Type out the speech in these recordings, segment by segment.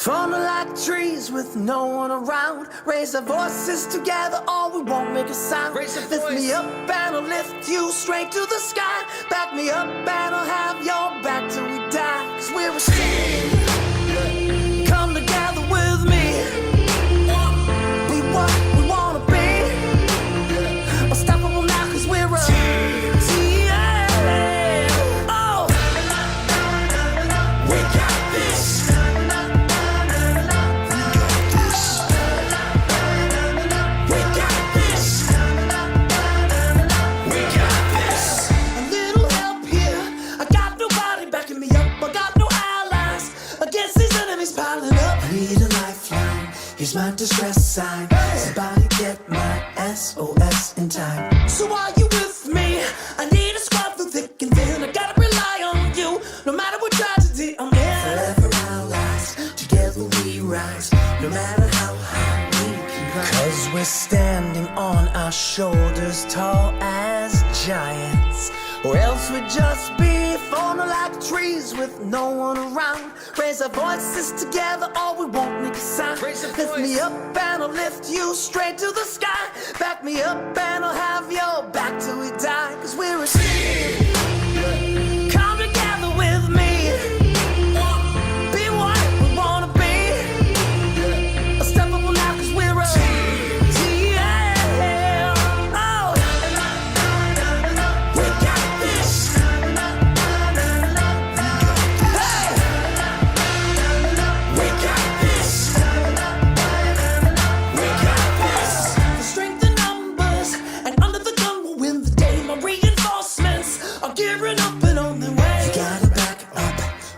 Falling like trees with no one around. Raise our voices together or we won't make a sound. Lift me up and I'll lift you straight to the sky. Back me up and I'll have your back till we die. 'Cause we're a team. Come together with me. Be what we wanna be. Unstoppable now 'cause we're a team. Oh, we got this. Here's my distress sign. Somebody get my SOS in time. So are you with me? I need a squad through thick and thin. I gotta rely on you. No matter what tragedy I'm in. Forever our lives, together we rise. No matter how high we can climb. 'Cause we're standing on our shoulders, tall as giants. Or else we'd just be falling like trees with no one around. Raise our voices together or we won't make a sound. Lift me up and I'll lift you straight to the sky. Back me up and I'll have your back till we die. 'Cause we're a team. Come together with me. Be what we wanna be. Unstoppable now 'cause we're a team.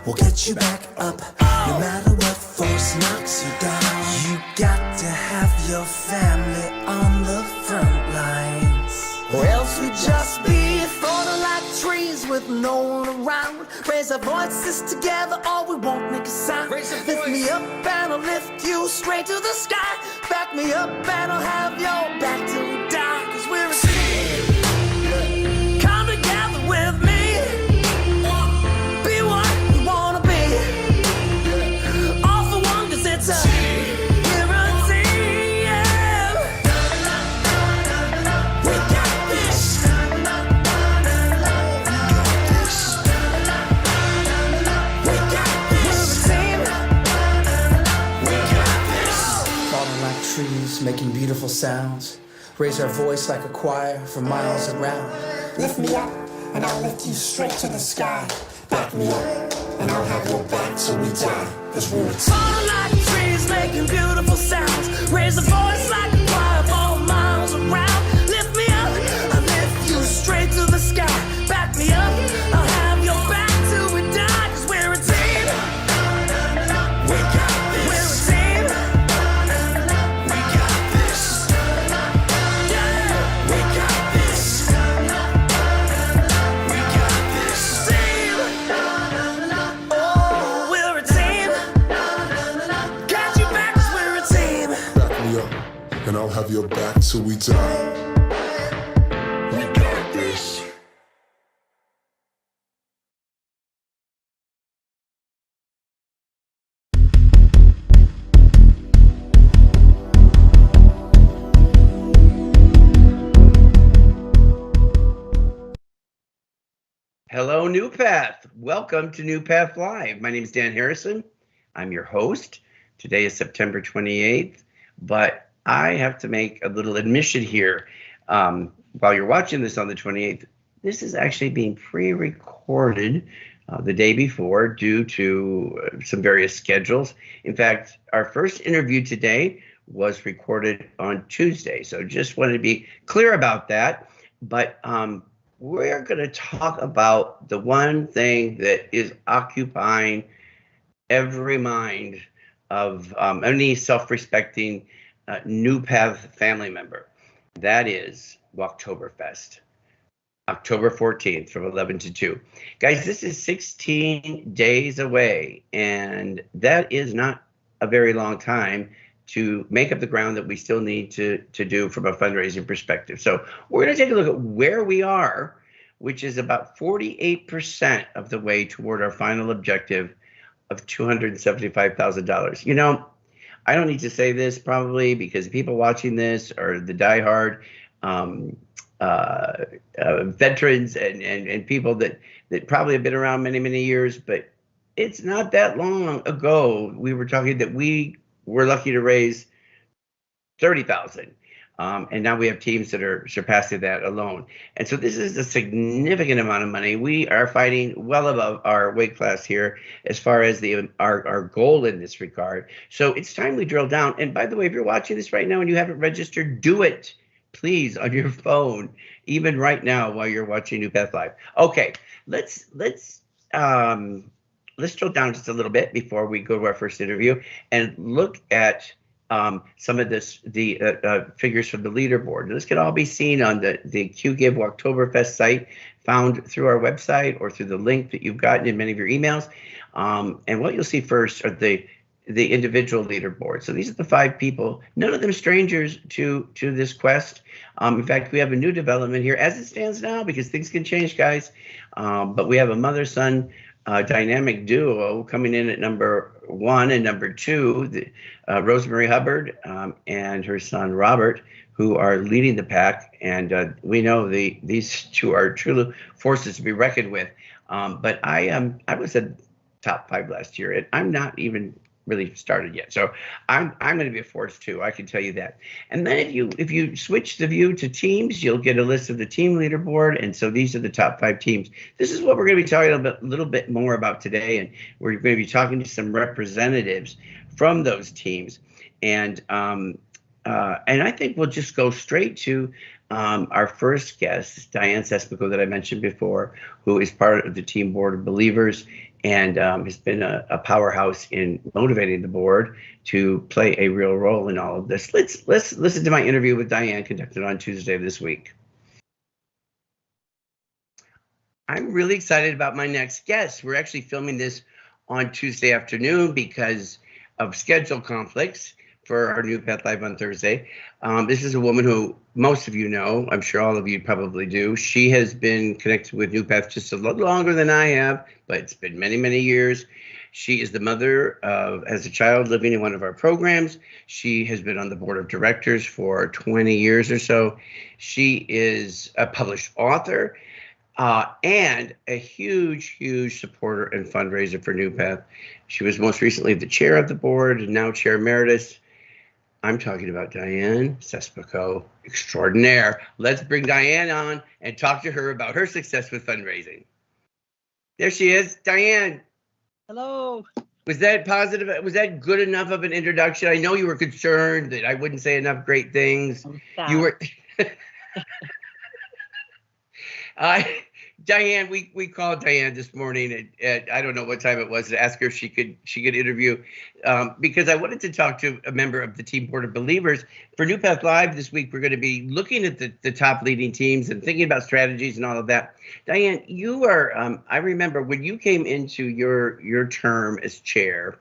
We'll get you back up, no matter what force knocks you down. You got to have your family on the front lines. Or else we'd just be falling like trees with no one around. Raise our voices together or we won't make a sound. Lift me up and I'll lift you straight to the sky. Back me up and I'll have your back till we die. 'Cause we're a team. Come together with me. Trees making beautiful sounds. Raise our voice like a choir for miles around. Lift me up and I'll lift you straight to the sky. Back me up and I'll have your back till we die. 'Cause we're a team. Falling like trees making beautiful sounds. Raise a voice like a choir for miles around. Lift me up, I'll lift you straight to the sky. Back me up, I'll have your back till we die. 'Cause we're a team. We got this. We're a team. And I'll have your back till we die. We got this. Hello, NuPath. Welcome to NuPath Live. My name is Dan Harrison. I'm your host. Today is September 28th, but I have to make a little admission here. While you're watching this on the 28th, this is actually being pre-recorded the day before due to some various schedules. In fact, our first interview today was recorded on Tuesday, so just wanted to be clear about that. But we're going to talk about the one thing that is occupying every mind of any self-respecting NuPath family member. That is Walktoberfest, October 14th from 11 to 2. Guys, this is 16 days away, and that is not a very long time to make up the ground that we still need to do from a fundraising perspective. So we're going to take a look at where we are, which is about 48% of the way toward our final objective of $275,000. I don't need to say this probably because people watching this are the diehard um, veterans and people that probably have been around many, many years, but it's not that long ago we were talking that we were lucky to raise 30,000. And now we have teams that are surpassing that alone. And so this is a significant amount of money. We are fighting well above our weight class here as far as our goal in this regard. So it's time we drill down. And by the way, if you're watching this right now and you haven't registered, do it, please, on your phone, even right now while you're watching NuPath Live. Okay, let's drill down just a little bit before we go to our first interview and look at some of the figures from the leaderboard. And this can all be seen on the QGive Oktoberfest site, found through our website or through the link that you've gotten in many of your emails. And what you'll see first are the individual leaderboard. So these are the 5 people, none of them strangers to this quest. In fact, we have a new development here as it stands now, because things can change, guys. But we have a mother-son dynamic duo coming in at number 1 and number 2, Rosemary Hubbard and her son Robert, who are leading the pack. And we know these two are true forces to be reckoned with. But I was a top 5 last year, and I'm not even really started yet. So I'm going to be a force too. I can tell you that. And then if you switch the view to teams, you'll get a list of the team leaderboard. And so these are the top 5 teams. This is what we're going to be talking a little bit more about today. And we're going to be talking to some representatives from those teams. And I think we'll just go straight to our first guest, Diane Sespico, that I mentioned before, who is part of the team board of believers and has been a powerhouse in motivating the board to play a real role in all of this. Let's listen to my interview with Diane, conducted on Tuesday of this week. I'm really excited about my next guest. We're actually filming this on Tuesday afternoon because of schedule conflicts for our NuPath Live on Thursday. This is a woman who most of you know. I'm sure all of you probably do. She has been connected with NuPath just a little longer than I have, but it's been many, many years. She is the mother of, as a child, living in one of our programs. She has been on the board of directors for 20 years or so. She is a published author and a huge, huge supporter and fundraiser for NuPath. She was most recently the chair of the board and now chair emeritus. I'm talking about Diane Sespico extraordinaire. Let's bring Diane on and talk to her about her success with fundraising. There she is. Diane. Hello. Was that positive? Was that good enough of an introduction? I know you were concerned that I wouldn't say enough great things. You were. Diane, we called Diane this morning at I don't know what time it was, to ask her if she could interview because I wanted to talk to a member of the team board of believers for NuPath Live this week. We're going to be looking at the top leading teams and thinking about strategies and all of that. Diane, you are I remember when you came into your term as chair,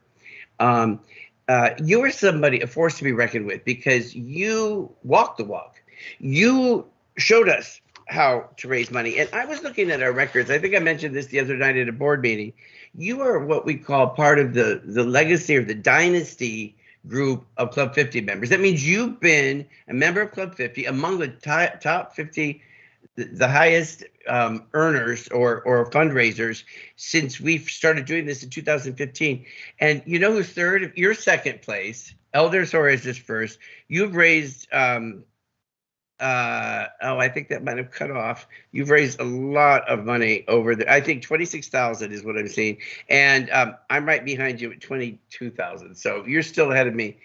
you were somebody, a force to be reckoned with, because you walked the walk. You showed us how to raise money. And I was looking at our records. I think I mentioned this the other night at a board meeting. You are what we call part of the legacy or the dynasty group of Club 50 members. That means you've been a member of Club 50, among the top 50, the highest earners or fundraisers since we've started doing this in 2015. And you know who's third? You're second place. Elder Soares is first. You've raised I think that might have cut off. You've raised a lot of money over there. I think 26,000 is what I'm seeing, and I'm right behind you at 22,000. So you're still ahead of me.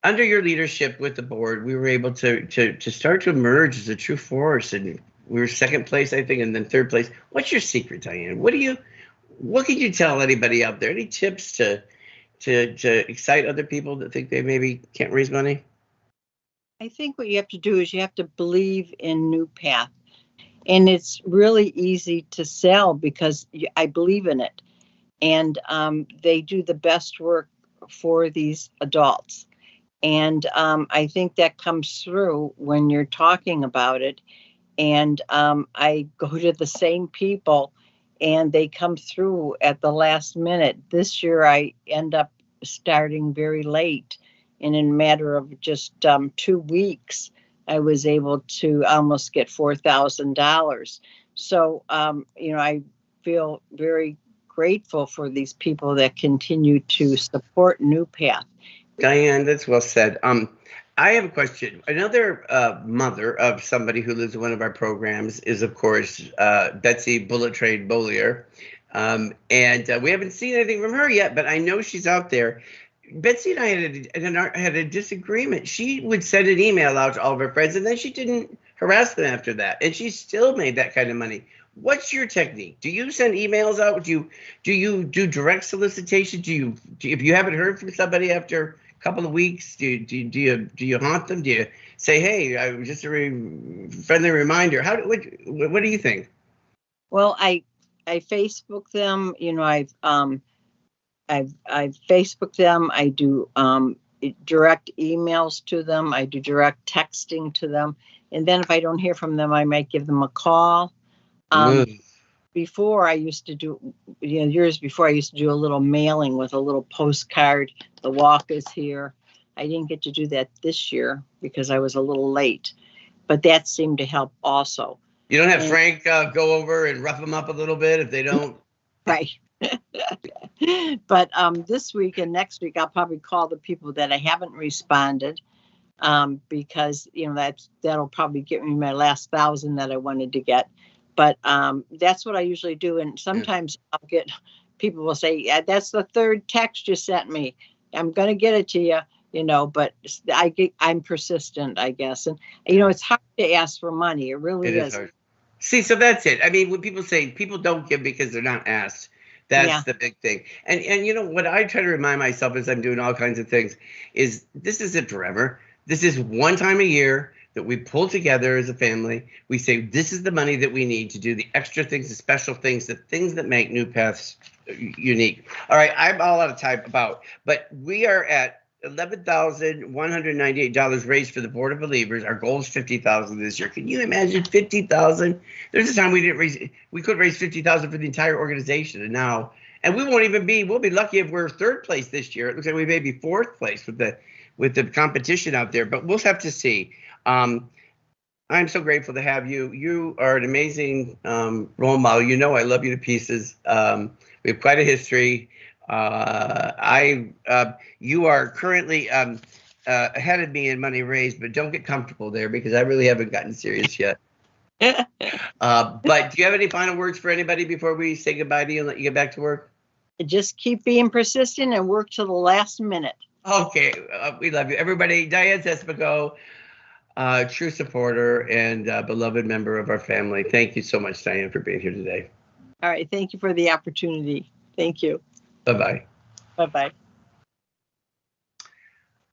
Under your leadership with the board, we were able to start to emerge as a true force, and we were second place, I think, and then third place. What's your secret, Diane? What can you tell anybody out there? Any tips to excite other people that think they maybe can't raise money? I think what you have to do is you have to believe in NuPath. And it's really easy to sell because I believe in it. And they do the best work for these adults. And I think that comes through when you're talking about it. And I go to the same people and they come through at the last minute. This year, I end up starting very late, and in a matter of just 2 weeks, I was able to almost get $4,000. So, I feel very grateful for these people that continue to support NuPath. Diane, that's well said. I have a question. Another mother of somebody who lives in one of our programs is, of course, Betsy Bullet Train Bollier. And we haven't seen anything from her yet, but I know she's out there. Betsy and I had a disagreement. She would send an email out to all of her friends, and then she didn't harass them after that. And she still made that kind of money. What's your technique? Do you send emails out? Do you do direct solicitation? If you haven't heard from somebody after couple of weeks, do you haunt them? Do you say, hey, just a friendly reminder? What do you think? Well, I Facebook them. I've Facebook them. I do direct emails to them. I do direct texting to them, and then if I don't hear from them, I might give them a call. Before I used to do, years before, I used to do a little mailing with a little postcard. The walk is here. I didn't get to do that this year because I was a little late, but that seemed to help also. You don't have Frank go over and rough them up a little bit if they don't? Right. But this week and next week, I'll probably call the people that I haven't responded because, that'll probably get me my last 1,000 that I wanted to get. But that's what I usually do. And sometimes I'll get, people will say, yeah, that's the third text you sent me. I'm going to get it to you, but I'm persistent, I guess. And, it's hard to ask for money. It really is. Hard. See, so that's it. I mean, when people say people don't give because they're not asked, that's the big thing. And what I try to remind myself as I'm doing all kinds of things is this isn't forever. This is one time a year that we pull together as a family. We say, this is the money that we need to do the extra things, the special things, the things that make NuPaths unique. All right, I'm all out of time but we are at $11,198 raised for the Board of Believers. Our goal is $50,000 this year. Can you imagine $50,000? There's a time we could raise $50,000 for the entire organization, and we won't even we'll be lucky if we're third place this year. It looks like we may be fourth place with the competition out there, but we'll have to see. I'm so grateful to have you. You are an amazing role model. I love you to pieces. We have quite a history. You are currently ahead of me in money raised, but don't get comfortable there because I really haven't gotten serious yet. But do you have any final words for anybody before we say goodbye to you and let you get back to work? Just keep being persistent and work to the last minute. Okay. We love you. Everybody, Diane Sespico, true supporter and beloved member of our family. Thank you so much, Diane, for being here today. All right. Thank you for the opportunity. Thank you. Bye-bye. Bye-bye.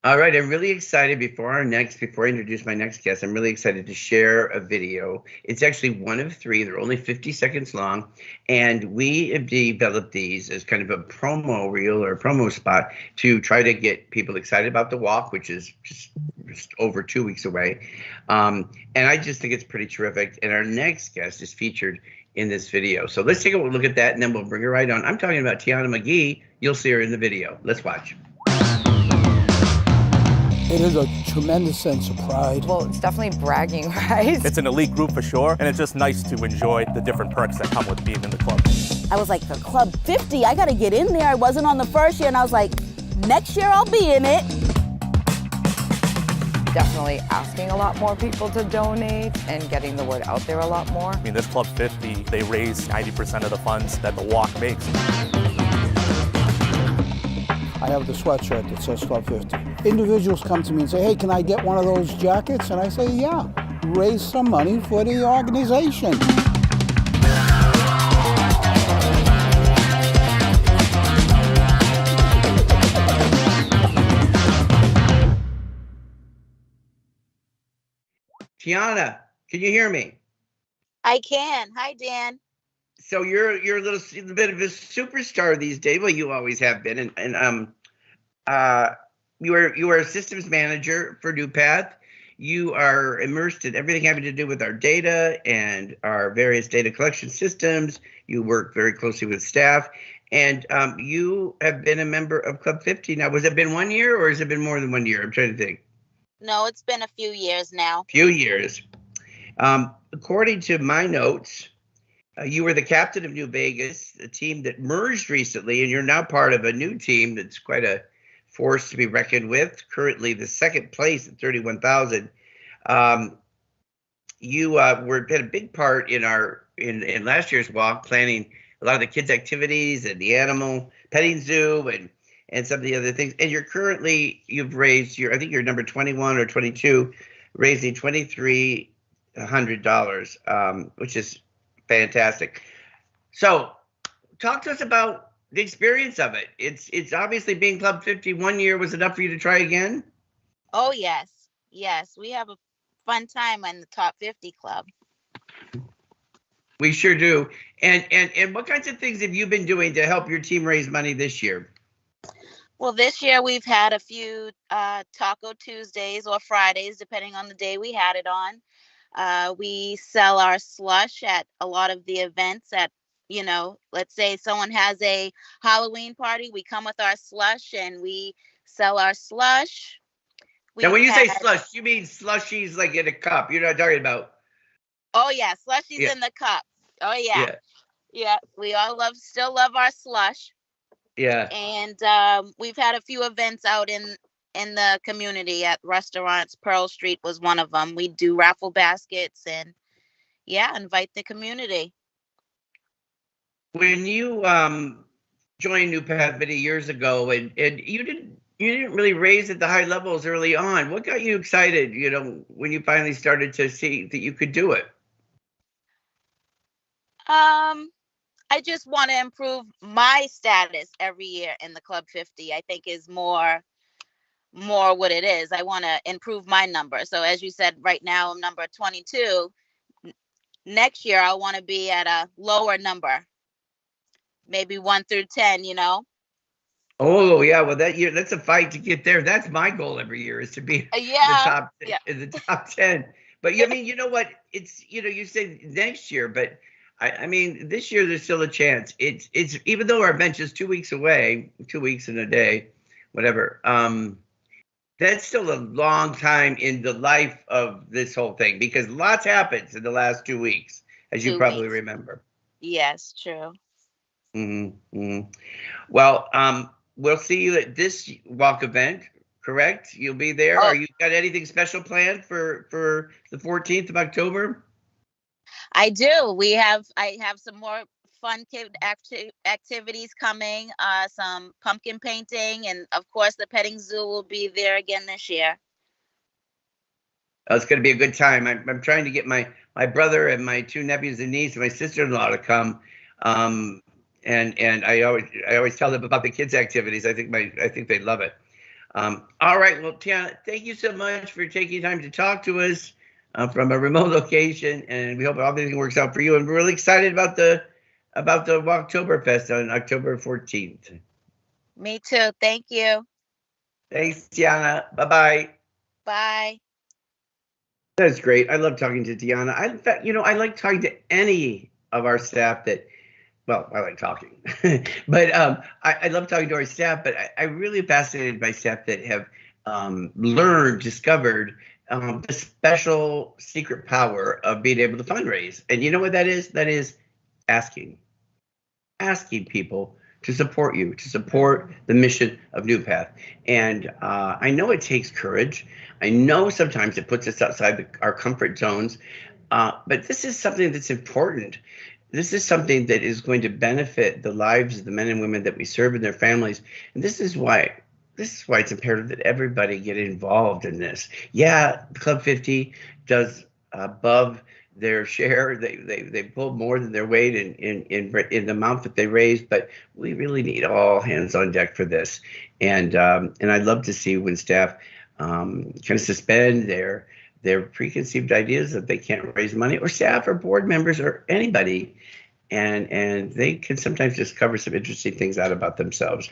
All right, I'm really excited before I introduce my next guest, I'm really excited to share a video. It's actually one of three. They're only 50 seconds long. And we have developed these as kind of a promo reel or a promo spot to try to get people excited about the walk, which is just over 2 weeks away. And I just think it's pretty terrific. And our next guest is featured in this video. So let's take a look at that and then we'll bring her right on. I'm talking about Tiana McGee. You'll see her in the video. Let's watch. It is a tremendous sense of pride. Well, it's definitely bragging rights. It's an elite group for sure, and it's just nice to enjoy the different perks that come with being in the club. I was like, for Club 50, I gotta get in there. I wasn't on the first year, and I was like, next year I'll be in it. Definitely asking a lot more people to donate and getting the word out there a lot more. I mean, this Club 50, they raise 90% of the funds that the walk makes. I have the sweatshirt that says Club 50. Individuals come to me and say, hey, can I get one of those jackets? And I say, yeah, raise some money for the organization. Tiana, can you hear me? I can. Hi, Dan. So you're a little bit of a superstar these days. Well, you always have been, and you are a systems manager for NuPath. you are immersed in everything having to do with our data and our various data collection systems. You work very closely with staff, and you have been a member of Club 50 now. Was it been 1 year, or has it been more than 1 year? I'm trying to think. No, it's been a few years now. Few years. According to my notes, you were the captain of New Vegas, a team that merged recently, and you're now part of a new team that's quite a force to be reckoned with. Currently, the second place at 31,000. You had a big part in in last year's walk, planning a lot of the kids' activities and the animal petting zoo and some of the other things. And you've raised I think you're number 21 or 22, raising $2,300, which is fantastic. So talk to us about the experience of it. It's obviously being Club 50 1 year was enough for you to try again. Oh, yes. Yes. We have a fun time in the top 50 club. We sure do. And what kinds of things have you been doing to help your team raise money this year? Well, this year we've had a few Taco Tuesdays or Fridays, depending on the day we had it on. We sell our slush at a lot of the events let's say someone has a Halloween party, we come with our slush and we sell our slush. Now, when you say slush, you mean slushies like in a cup. You're not talking about. Oh, yeah. Slushies in the cup. Oh, yeah. Yeah. We all still love our slush. Yeah. And we've had a few events out in the community at restaurants. Pearl Street was one of them. We do raffle baskets and invite the community. When you joined NuPath many years ago, and you didn't really raise at the high levels early on. What got you excited, when you finally started to see that you could do it? I just want to improve my status every year in the Club 50. I think is more what it is. I want to improve my number. So as you said, right now I'm number 22. Next year I want to be at a lower number. Maybe 1 through 10, Oh yeah, well that's a fight to get there. That's my goal every year, is to be in the top 10. But I mean, you know what? It's you say next year, but I mean this year there's still a chance. It's even though our bench is 2 weeks away, 2 weeks in a day, whatever. That's still a long time in the life of this whole thing, because lots happens in the last 2 weeks, as you probably remember. Yes, true. Mm-hmm. Well, we'll see you at this walk event, correct? You'll be there. Are you got anything special planned for the 14th of October? I do. I have some more fun kid activities coming, some pumpkin painting, and of course the petting zoo will be there again this year. Oh, it's going to be a good time. I'm trying to get my brother and my 2 nephews and niece and my sister-in-law to come. And I always tell them about the kids' activities. I think they love it. All right, well, Tiana, thank you so much for taking time to talk to us from a remote location, and we hope everything works out for you. And we're really excited about the Walktoberfest on October 14th. Me too. Thank you. Thanks, Tiana. Bye-bye. Bye. That's great. I love talking to Tiana. In fact, I like talking to any of our staff that. Well, I like talking, but I love talking to our staff. But I'm really fascinated by staff that have discovered the special secret power of being able to fundraise. And you know what that is? That is asking people to support you, to support the mission of NuPath. And I know it takes courage. I know sometimes it puts us outside our comfort zones, but this is something that's important. This is something that is going to benefit the lives of the men and women that we serve and their families. And this is why it's imperative that everybody get involved in this. Yeah, Club 50 does above their share. They pull more than their weight in the amount that they raise, but we really need all hands on deck for this. And I'd love to see when staff kind of suspend their preconceived ideas that they can't raise money, or staff or board members or anybody, and they can sometimes discover some interesting things out about themselves.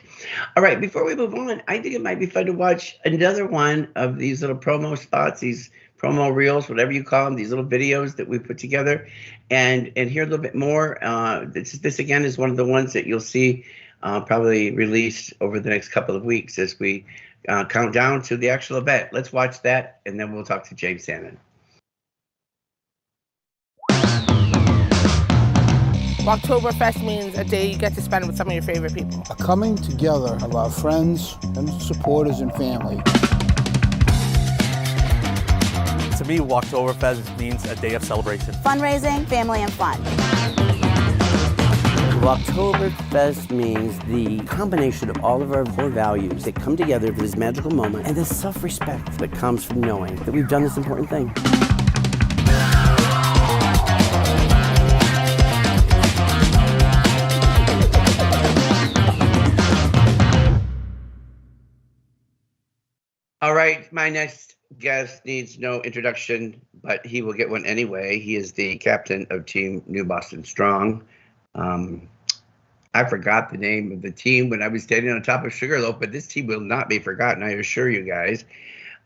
All right, before we move on, I think it might be fun to watch another one of these little promo spots, these promo reels, whatever you call them, these little videos that we put together, and hear a little bit more. This again is one of the ones that you'll see probably released over the next couple of weeks as we count down to the actual event. Let's watch that, and then we'll talk to James Sannon. Oktoberfest means a day you get to spend with some of your favorite people. A coming together of our friends and supporters and family. To me, Oktoberfest means a day of celebration. Fundraising, family, and fun. Oktoberfest means the combination of all of our core values that come together for this magical moment and the self-respect that comes from knowing that we've done this important thing. All right, my next guest needs no introduction, but he will get one anyway. He is the captain of Team New Boston Strong. I forgot the name of the team when I was standing on top of Sugarloaf, but this team will not be forgotten, I assure you guys.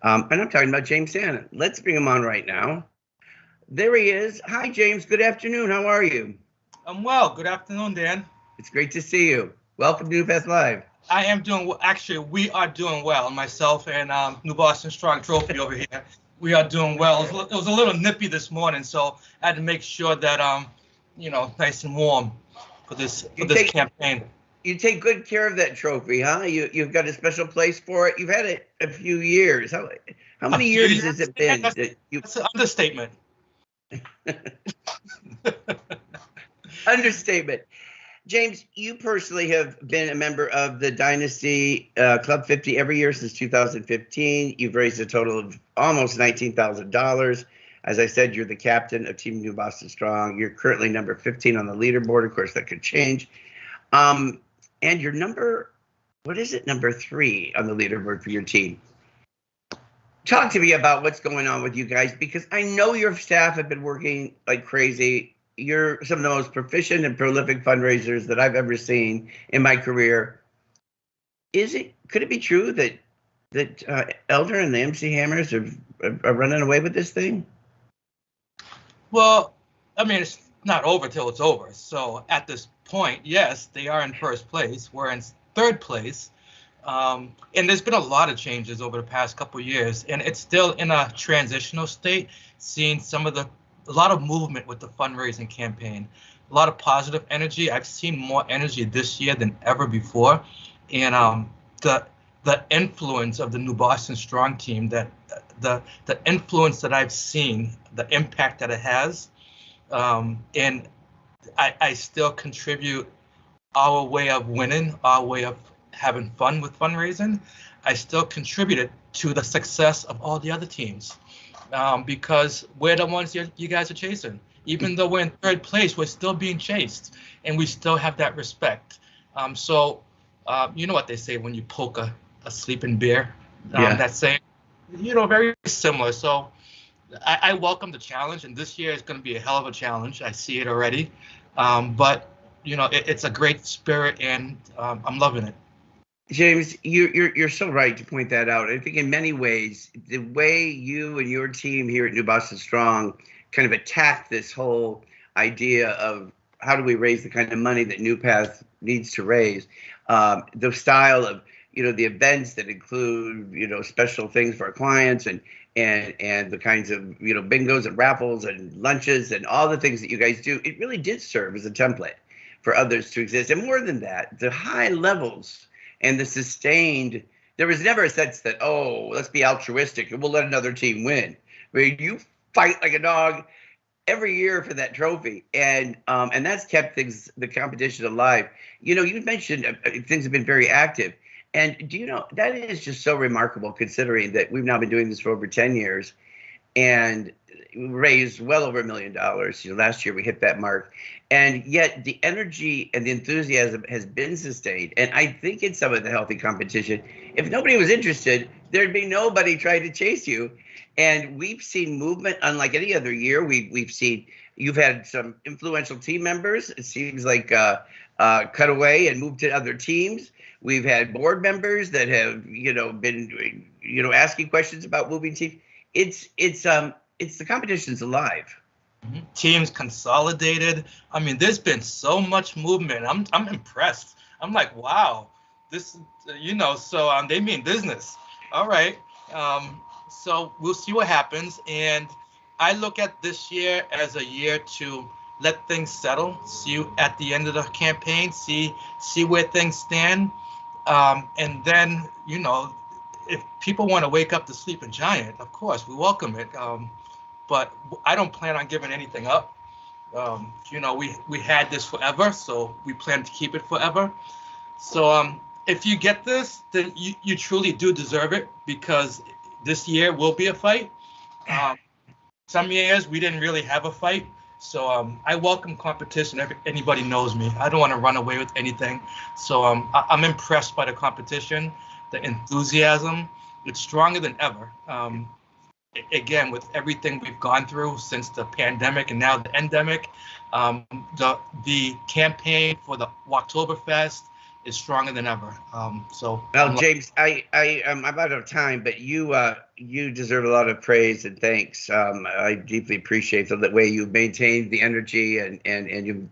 And I'm talking about James Sannon. Let's bring him on right now. There he is. Hi, James. Good afternoon. How are you? I'm well. Good afternoon, Dan. It's great to see you. Welcome to NuPath Live. I am doing well. Actually, we are doing well. Myself and New Boston Strong Trophy over here. We are doing well. It was a little nippy this morning, so I had to make sure that nice and warm for this campaign. You take good care of that trophy, huh? You've got a special place for it. You've had it a few years. How many years has it been? That's an understatement. Understatement. James, you personally have been a member of the Dynasty Club 50 every year since 2015. You've raised a total of almost $19,000. As I said, you're the captain of Team New Boston Strong. You're currently number 15 on the leaderboard. Of course, that could change. And you're number 3 on the leaderboard for your team. Talk to me about what's going on with you guys, because I know your staff have been working like crazy. You're some of the most proficient and prolific fundraisers that I've ever seen in my career. Could it be true that Elder and the MC Hammers are running away with this thing? Well, I mean, it's not over till it's over. So at this point, yes, they are in first place. We're in third place. And there's been a lot of changes over the past couple of years, and it's still in a transitional state, seeing a lot of movement with the fundraising campaign, a lot of positive energy. I've seen more energy this year than ever before. And the influence of the New Boston Strong team, that the influence that I've seen, the impact that it has, and I still contribute our way of winning, our way of having fun with fundraising. I still contributed to the success of all the other teams. Because we're the ones you guys are chasing. Even though we're in third place, we're still being chased, and we still have that respect. So you know what they say when you poke a sleeping bear? That saying, very similar. So I welcome the challenge, and this year is going to be a hell of a challenge. I see it already. But it's a great spirit, and I'm loving it. James, you're so right to point that out. I think in many ways, the way you and your team here at New Boston Strong kind of attacked this whole idea of how do we raise the kind of money that NuPath needs to raise, the style of the events that include special things for our clients and the kinds of bingos and raffles and lunches and all the things that you guys do, it really did serve as a template for others to exist. And more than that, the high levels and the sustained, there was never a sense that, let's be altruistic and we'll let another team win. I mean, you fight like a dog every year for that trophy, and that's kept the competition alive. You mentioned things have been very active, and do you know that is just so remarkable considering that we've now been doing this for over 10 years, and raised well over $1 million. Last year we hit that mark, and yet the energy and the enthusiasm has been sustained. And I think in some of the healthy competition, if nobody was interested, there'd be nobody trying to chase you. And we've seen movement unlike any other year. We've seen you've had some influential team members. It seems like cut away and moved to other teams. We've had board members that have been asking questions about moving teams. it's the competition's alive. Teams consolidated. I mean, there's been so much movement. I'm impressed. I'm like, wow, this, so they mean business. All right. So we'll see what happens. And I look at this year as a year to let things settle. See you at the end of the campaign. See where things stand. And then, if people want to wake up the sleeping giant, of course, we welcome it. But I don't plan on giving anything up. We had this forever, so we plan to keep it forever. So if you get this, then you truly do deserve it, because this year will be a fight. Some years we didn't really have a fight. So I welcome competition. Anybody knows me. I don't want to run away with anything. So I'm impressed by the competition, the enthusiasm. It's stronger than ever. Again, with everything we've gone through since the pandemic and now the endemic, the campaign for the Oktoberfest is stronger than ever. Well, James, I'm out of time, but you deserve a lot of praise and thanks. I deeply appreciate the way you've maintained the energy and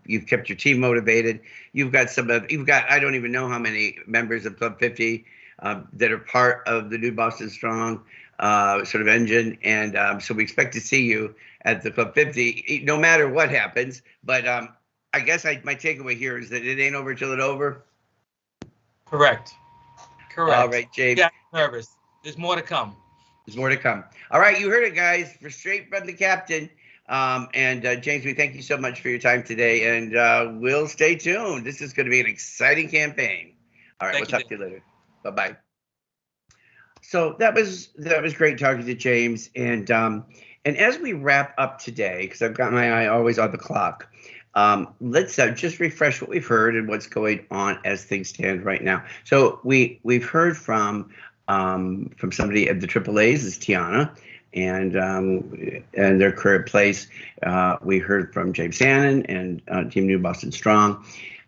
you've kept your team motivated. You've got I don't even know how many members of Club 50 that are part of the new Boston Strong sort of engine, and so we expect to see you at the Club 50 no matter what happens. But I guess my takeaway here is that it ain't over till it's over. Correct. All right, James. Yeah, nervous. There's more to come. There's more to come. All right, you heard it, guys. Straight from the captain. And James, we thank you so much for your time today, and we'll stay tuned. This is going to be an exciting campaign. All right, we'll talk to you later. Bye-bye. So that was great talking to James, and as we wrap up today, because I've got my eye always on the clock, let's just refresh what we've heard and what's going on as things stand right now. So we've heard from somebody at the AAAs, is Tiana, and their current place. We heard from James Hannon and Team New Boston Strong.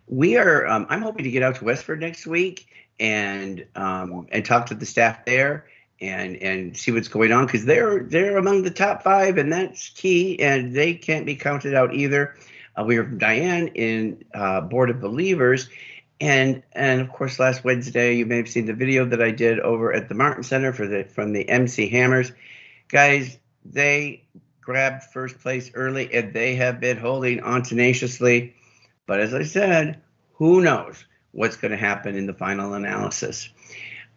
We are. I'm hoping to get out to Westford next week and talk to the staff there and see what's going on, because they're among the top 5, and that's key, and they can't be counted out either. We heard from Diane in Board of Believers, and of course last Wednesday you may have seen the video that I did over at the Martin Center from the MC Hammers. Guys, they grabbed first place early, and they have been holding on tenaciously. But as I said, who knows what's going to happen in the final analysis.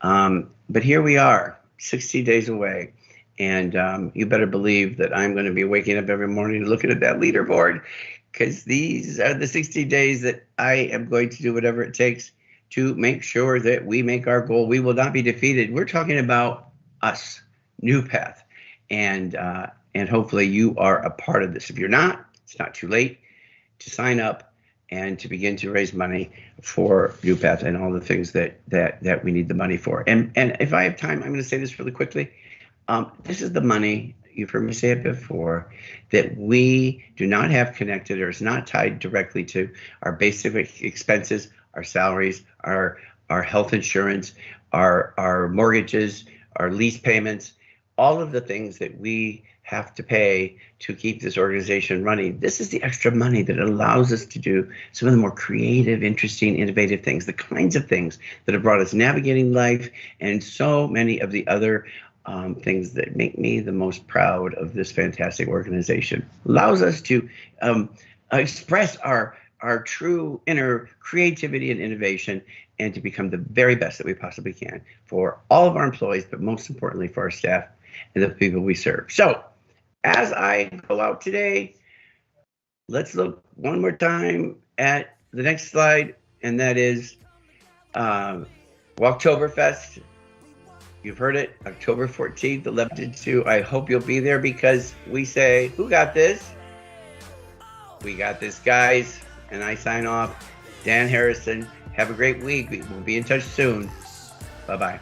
But here we are, 60 days away. And you better believe that I'm going to be waking up every morning looking at that leaderboard, because these are the 60 days that I am going to do whatever it takes to make sure that we make our goal. We will not be defeated. We're talking about us, NuPath. And hopefully you are a part of this. If you're not, it's not too late to sign up and to begin to raise money for NuPath and all the things that we need the money for. And if I have time, I'm going to say this really quickly. This is the money, you've heard me say it before, that we do not have connected, or is not tied directly to our basic expenses, our salaries, our health insurance, our mortgages, our lease payments, all of the things that we have to pay to keep this organization running. This is the extra money that allows us to do some of the more creative, interesting, innovative things, the kinds of things that have brought us navigating life, and so many of the other things that make me the most proud of this fantastic organization. Allows us to express our true inner creativity and innovation, and to become the very best that we possibly can for all of our employees, but most importantly for our staff and the people we serve. So as I go out today, let's look one more time at the next slide, and that is Oktoberfest. You've heard it, October 14th, 11 to 2. I hope you'll be there, because we say, who got this? We got this, guys. And I sign off. Dan Harrison. Have a great week. We'll be in touch soon. Bye-bye.